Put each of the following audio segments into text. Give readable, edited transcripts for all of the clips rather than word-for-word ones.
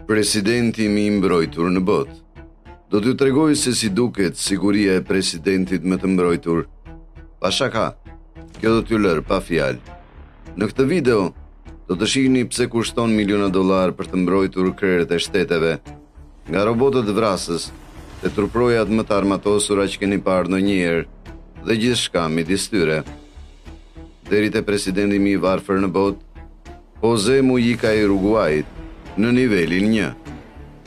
Presidenti mi I mbrojtur në botë. Do t'ju tregoj se si duket siguria e presidentit më të mbrojtur. Pa shaka, kjo do t'ju lër pa fjalë. Në këtë video do të shihni pse kushton miliona dollar për të mbrojtur krerët e shteteve, nga robotët vrasës, te truprojat më të armatosura që keni parë ndonjëherë dhe gjithçka midis tyre. Deri te presidenti më I varfër në botë, Jose Mujica I Uruguayit, në nivelin 1.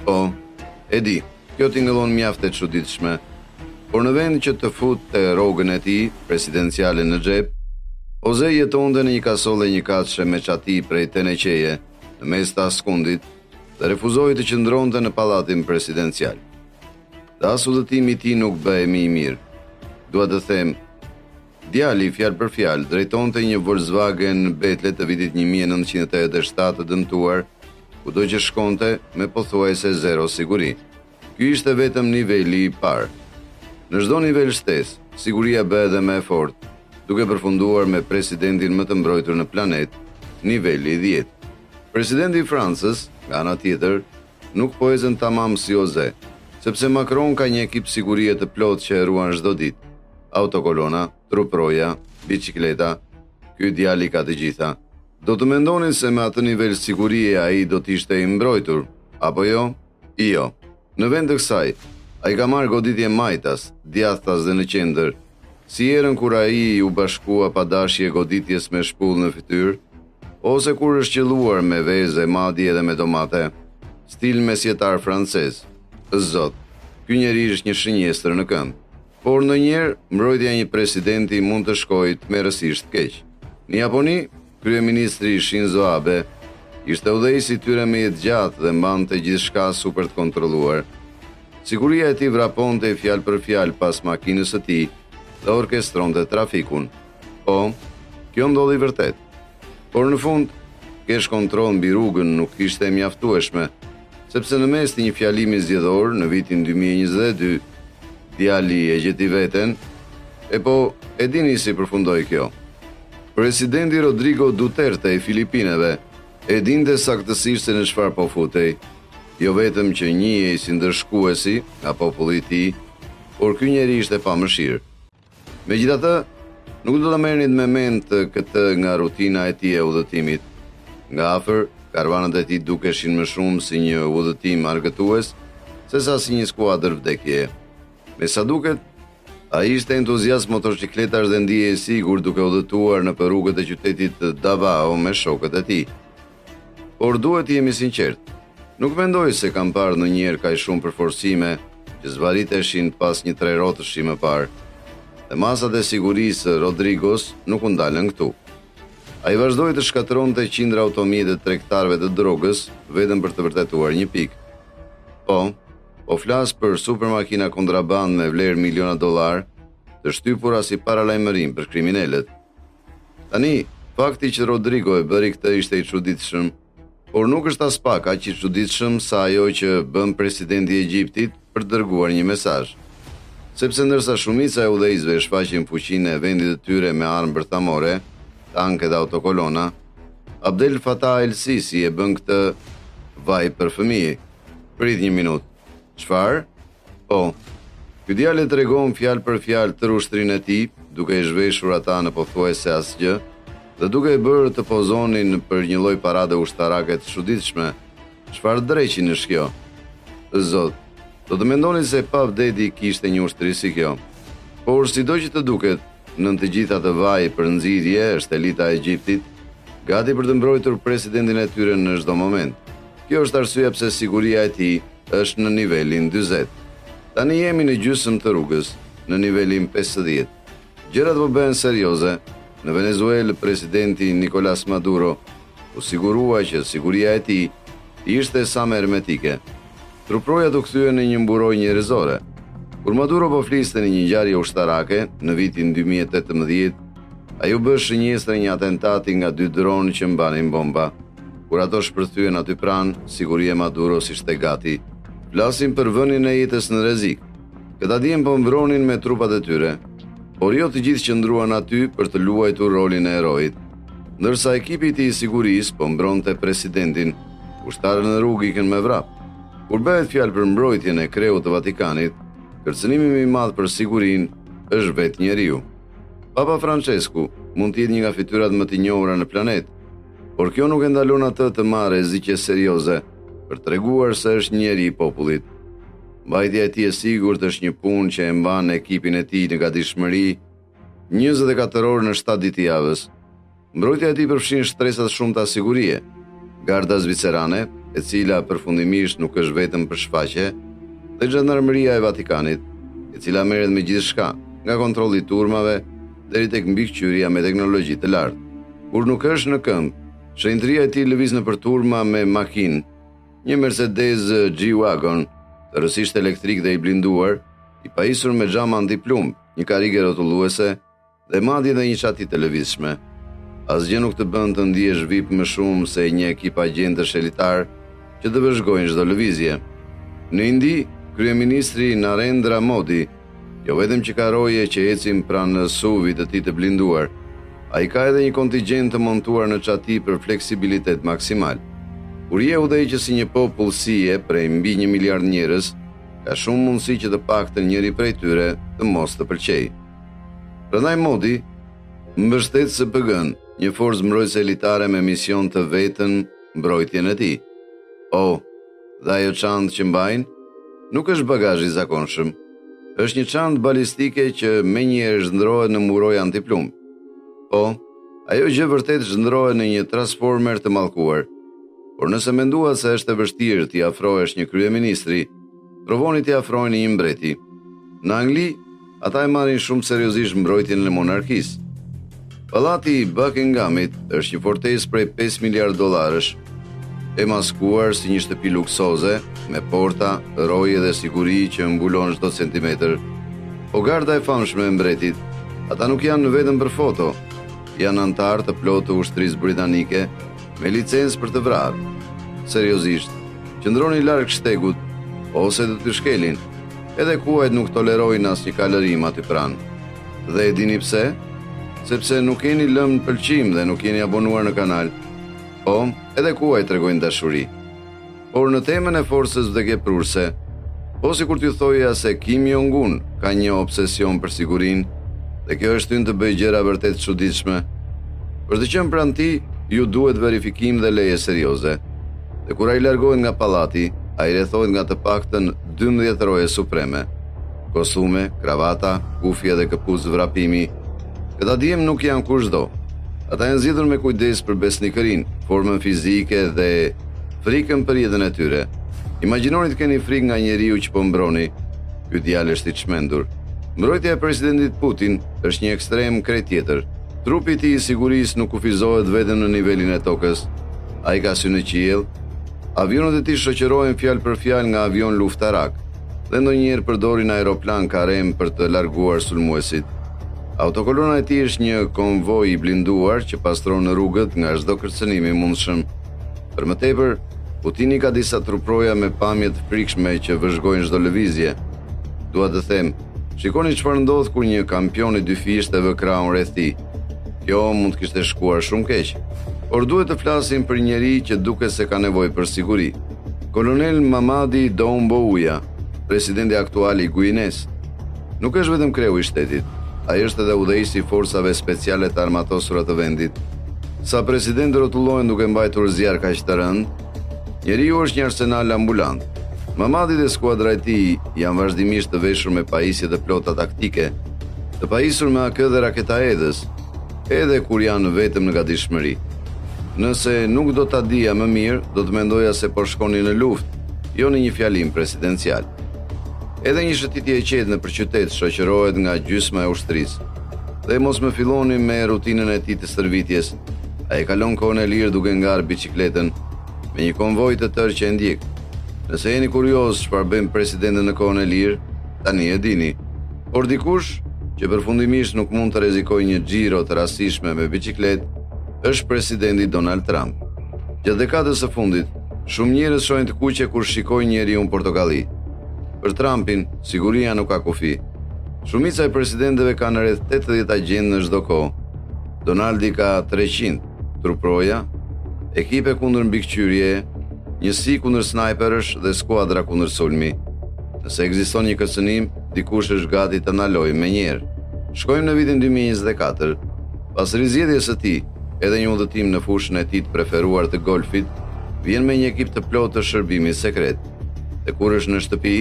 Po, e di, kjo tingëllon mjaft e çuditshme, por në vend që të futte rrogën e tij presidenciale në xhep, Jose jetonte në një kasolle një katëshe me çati prej teneqeje në mes të askundit dhe refuzoi të qëndronte në pallatin presidencial. Dhe as udhëtimi I tij nuk bëhej më I mirë. Dua të them, djali fjalë për fjalë drejtonte një Volkswagen Beetle të vitit 1987 të dëmtuar, kudo që shkonte me pothuajse zero siguri. Ky ishte vetëm niveli I parë. Në çdo nivel shtesë, siguria bëhet edhe më e fortë, duke përfunduar me presidentin më të mbrojtur në planet, niveli 10. Presidenti I Francës, nga ana tjetër, nuk po ecën tamam si Jose, sepse Macron ka një ekip sigurie të plotë që e ruan çdo ditë. Autokolona, truproja, bicikleta, ky djali ka të gjitha. Do të mendonin se me atë nivel sigurie ai do të ishte I mbrojtur, apo jo? Jo. Në vend të kësaj, ai ka marrë goditje majtas, djathtas dhe në qendër, si herën kur ai u bashkua pa dashje goditjes me shpull në fytyrë, ose kur është qelluar me vezë, madje edhe me domate, stil mesjetar francez. Zot, ky njeri është një shënjestër në këmbë. Por ndonjëherë mbrojtja e një presidenti mund të shkojë tmerrësisht keq. Në Japoni, kryeministri Shinzo Abe ishte udhëheqësi I tyre me jetë gjatë dhe mbante gjithçka super të kontrolluar. Siguria e tij vraponte fjalë për fjalë pas makinës së tij dhe orkestronte trafikun. Po, kjo ndodhi vërtet. Por në fund, kesh kontroll mbi rrugën nuk ishte mjaftueshme, sepse në mes të një fjalimi zgjedhor në vitin 2022, djali e gjeti veten, e po, e dini si përfundoi kjo. Presidenti Rodrigo Duterte I Filipineve e dinte saktësisht se në çfarë po futej, jo vetëm që njihej si ndërshkuesi nga populli I tij, por ky njeri ishte pa mëshirë. Megjithatë, nuk do ta merrni me mend këtë nga rutina e tij e udhëtimit. Nga afër, karavanët e tij dukeshin më shumë si një udhëtim argëtues sesa si një skuadër vdekjeje. Me sa duket, ai ishte entuziast motocikletash dhe ndihej sigur duke udhëtuar në rrugët e qytetit Davao me shokët e tij. Por duhet të jemi sinqert, nuk mendoj se kam parë ndonjëherë kaq shumë përforcime që zvariteshin pas një trerotëshi më parë. Dhe masat e sigurisë Rodrigos nuk u ndalën këtu. Ai vazhdoi të shkatronte qindra automjete të tregtarëve të drogës vetëm për të vërtetuar një pikë. Po flas për supermakina kontraband me vlerë miliona dollar, të shtypura si paralajmërim për kriminalët. Tani, fakti që Rodrigo e bëri këtë ishte I çuditshëm, por nuk është as pak aq I çuditshëm sa ajo që bën presidenti I Egjiptit për të dërguar një mesazh. Sepse ndërsa shumica e udhëheqësve shfaqin fuqinë e vendit të tyre me armë bërthamore, tanke dhe autokolona, Abdel Fattah el-Sisi e bën këtë vaj për fëmijë. Prit një minutë. Çfarë? Po, ky djalë tregon fjalë për fjalë të ushtrinë e tij, duke I zhveshur ata në pothuajse asgjë dhe duke I bërë të pozonin për një lloj parade ushtarake të çuditshme. Çfarë dreqin është kjo? Zot, do të mendoni se pa vdeti kishte një ushtri si kjo. Por sido që të duket, në të gjitha të vaj për nxirje është elita e Egjiptit, gati për të mbrojtur presidentin e tyre në çdo moment. Kjo është arsyeja pse siguria e tij është në nivelin 40. Tani jemi në gjysmë të rrugës, në nivelin 50. Gjërat po bëhen serioze. Në Venezuelë, presidenti Nicolas Maduro u sigurua që siguria e tij ishte sa më hermetike. Truprojat u kthyen në një mburoj njerëzore. Kur Maduro po fliste në një ngjarje ushtarake në vitin 2018, ai u bë shënjestër një atentati nga 2 dronë që mbanin bomba. Kur ato shpërthyen aty pranë, siguria e Maduros ishte gati. Flasin për vënien e jetës në rrezik. Këta djem po mbronin me trupat e tyre, por jo të gjithë qëndruan aty për të luajtur rolin e heroit. Ndërsa ekipi I tij I sigurisë po mbronte presidentin, ushtarët në rrugë ikën me vrap. Kur bëhet fjalë për mbrojtjen e kreut të Vatikanit, kërcënimi më i madh për sigurinë është vetë njeriu. Papa Francesku mund të jetë një nga fytyrat më të njohura në planet, por kjo nuk e ndalon atë të marrë zgjidhje serioze për treguar se është njeri i popullit. Mbajtja e tij e sigurt është një punë që e mban ekipin e tij në gatishmëri 24 orë në 7 ditë javës. Mbrojtja e tij përfshin shtresa të shumta sigurie, garda zvicerane, e cila përfundimisht nuk është vetëm për shfaqje, dhe Zhandarmeria e Vatikanit, e cila merret me gjithçka, nga kontrolli i turmave deri tek mbikëqyrja me teknologji të lartë. Kur nuk është në këmbë, shenjtëria e tij lëviz nëpër turma me makinë, një Mercedes G-Wagon, rrësisht elektrik dhe i blinduar, i pajisur me xhama antiplumb, një karrige rrotulluese dhe madje edhe një çati të lëvizshme. Asgjë nuk të bën të ndihesh VIP më shumë se një ekip agjentësh elitar që të vëzhgojnë çdo lëvizje. Në Indi, kryeministri Narendra Modi, jo vetëm që ka roje që ecin pranë SUV-it të tij të blinduar, ai ka edhe një kontingjent të montuar në çati për fleksibilitet maksimal. Kur je udhëheqës si një popullsie prej mbi 1 miliard njerëz, ka shumë mundësi që të paktën njëri prej tyre të mos të pëlqejë. Prandaj Modi mbështet SPG-n, një forcë mbrojtëse elitare me mision të vetën mbrojtjen e tij. Dhe ajo çantë që mbajnë nuk është bagazh i zakonshëm. Është një çantë balistike që menjëherë zhndrohet në muroj antiplumb. Ajo gjë vërtet zhndrohet në një transformer të mallkuar. Por nëse menduat se është e vështirë t'i afrohesh një kryeministri, provoni t'i afrojeni një mbreti. Në Angli, ata e marrin shumë seriozisht mbrojtjen e monarkisë. Pallati i Buckinghamit është një fortesë prej 5 miliard dollarësh, e maskuar si një shtëpi luksoze, me porta, roje dhe siguri që mbulon çdo centimetër. Po garda e famshme e mbretit, ata nuk janë vetëm për foto, janë antar të plotë të ushtrisë britanike me licencë për të vrarë. Seriozisht, qëndroni larg shtegut ose do të shkelin. Edhe kuajt nuk tolerojnë asnjë kalërim aty pranë. Dhe e dini pse? Sepse nuk keni lëmë në pëlqim dhe nuk jeni abonuar në kanal. Edhe kuajt tregojnë dashuri. Por në temën e forcës vdekjeprurse, sikur t'ju thoja se Kim Jong-un ka një obsesion për sigurinë, dhe kjo është hyn të bëjë gjëra vërtet çuditshme. Për të qenë pranë tij, ju duhet verifikim dhe leje serioze. Dhe kur ai largohet nga pallati, ai rrethohet nga të paktën 12 roje supreme. Kostume, kravata, kufje dhe këpucë vrapimi. Këta djem nuk janë kushdo. Ata janë zgjedhur me kujdes për besnikërinë, formën fizike dhe frikën për jetën e tyre. Imagjinoni të keni frikë nga njeriu që po mbroni. Ky djalë është i çmendur. Mbrojtja e presidentit Putin është një ekstrem krejt tjetër. Trupi i tij i sigurisë nuk kufizohet vetëm në nivelin e tokës. Ai ka sy në qiell. Avionët e tij shoqërohen fjalë për fjalë nga avion luftarak dhe ndonjëherë përdorin aeroplan karem për të larguar sulmuesit. Autokolona e tij është një konvoj i blinduar që pastron rrugët nga çdo kërcënim i mundshëm. Për më tepër, Putini ka disa truproja me pamje të frikshme që vëzhgojnë çdo lëvizje. Dua të them, shikoni çfarë ndodh kur një kampion i dy fishte vë krahun rreth tij. Kjo mund të kishte shkuar shumë keq. Por duhet të flasim për njeri që duket se ka nevojë për siguri. Kolonel Mamadi Doumbouya, presidenti aktual i Guinës, nuk është vetëm kreu i shtetit. Ai është edhe udhëheqësi i forcave speciale të armatosura të vendit. Sa president rrotullohen duke mbajtur zjarr kaq të rënd, njeriu është një arsenal ambulant. Mamadi dhe skuadra e tij janë vazhdimisht të veshur me pajisje të plota taktike, të pajisur me AK dhe raketa edhës, edhe kur janë vetëm në gatishmëri. Nëse nuk do ta dija më mirë, do të mendoja se po shkoni në luftë, jo në një fjalim presidencial. Edhe një shëtitje e qetë nëpër qytet shoqërohet nga gjysma e ushtrisë. Dhe mos më filloni me rutinën e tij të stërvitjes. Ai kalon kohën e lirë duke ngarë biçikletën me një konvoj të tërë që e ndjek. Nëse jeni kurioz çfarë bën presidenti në kohën e lirë, tani e dini. Por dikush që përfundimisht nuk mund të rrezikojë një xhiro të rastishme me biçikletë, është presidenti Donald Trump. Gjatë dekadës së fundit, shumë njerëz shohin të kuqe kur shikojnë njeriu portokalli. Për Trumpin, siguria nuk ka kufi. Shumica e presidentëve kanë rreth 80 agentë në çdo kohë. Donaldi ka 300 truproja, ekipe kundër mbikëqyrje, njësi kundër snajperësh dhe skuadra kundër sulmi. Nëse ekziston një kërcënim, dikush është gati të ndalojë menjëherë. Shkojmë në vitin 2024. Pas rizgjedhjes së tij, edhe një udhëtim në fushën e tij të preferuar të golfit, vjen me një ekip të plotë të shërbimit sekret. Dhe kur është në shtëpi,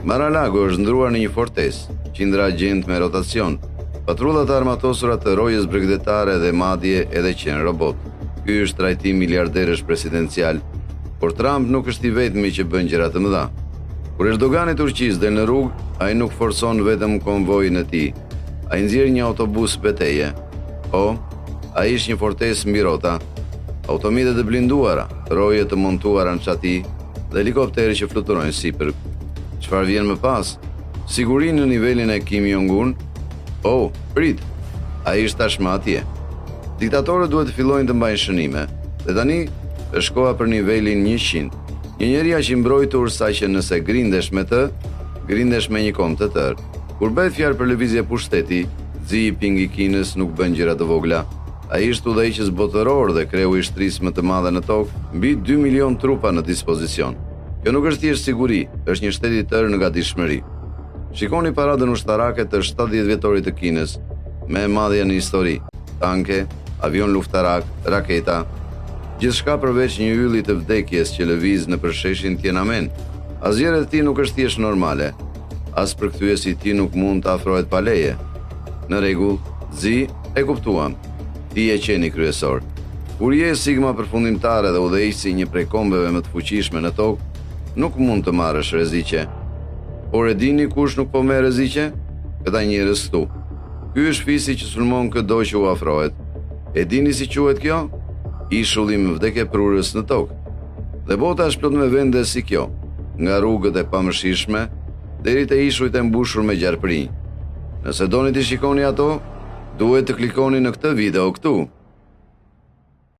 Mar-a-Lago është ndruar në një fortesë, qindra agent me rotacion, patrullat e armatosura të rojës bregdetare dhe madje edhe qenë robot. Ky është trajtim miliarderësh presidencial, por Trump nuk është i vetmi që bën gjëra të mëdha. Kur Erdogani i Turqisë del në rrugë, ai nuk forcon vetëm konvojin e tij. Ai nxjerr një autobus beteje. Ai është një fortesë mbi rrota, automjete të blinduara, roje të montuara në çati dhe helikoptere që fluturojnë sipër. Çfarë vjen më pas? Sigurinë në nivelin e Kim Jong-un? Prit. Ai është tashmë atje. Diktatorët duhet të fillojnë të mbajnë shënime. Dhe tani është koha për nivelin 100. Një njerëz aq i mbrojtur saqë nëse grindesh me të, grindesh me një kom të tërë. Kur bëhet fjalë për lëvizje pushteti, Xi Jinping i Kinës nuk bën gjëra të vogla. Ai është udhëheqës botëror dhe kreu i shtrisë më të madhe në tokë, mbi 2 milion trupa në dispozicion. Kjo nuk është thjesht siguri, është një shtet i tërë në gatishmëri. Shikoni paradën ushtarake të 70 vjetorit të Kinës, me madhja në histori, tanke, avion luftarak, raketa, gjithçka përveç një ylli të vdekjes që lëviz në përsheshin Tiananmen. Asgjë e tij nuk është thjesht normale. As përkthyesi i tij nuk mund të afrohet pa leje. Në rregull, Xi e kuptuam. Ti e qeni kryesor. Kur je sigma përfundimtare dhe udhëheqësi një prej kombeve më të fuqishme në tokë, nuk mund të marrësh rreziqe. Por e dini kush nuk po merr rreziqe? Këta njerëz këtu. Ky është fisi që sulmon çdo që u afrohet. E dini si quhet kjo? Ishulli më vdekjeprurës në tokë. Dhe bota është plot me vende si kjo, nga rrugët e pamëshirshme deri te ishujt e mbushur me gjarprinj. Nëse doni të shikoni ato, duhet të klikoni në këtë video këtu.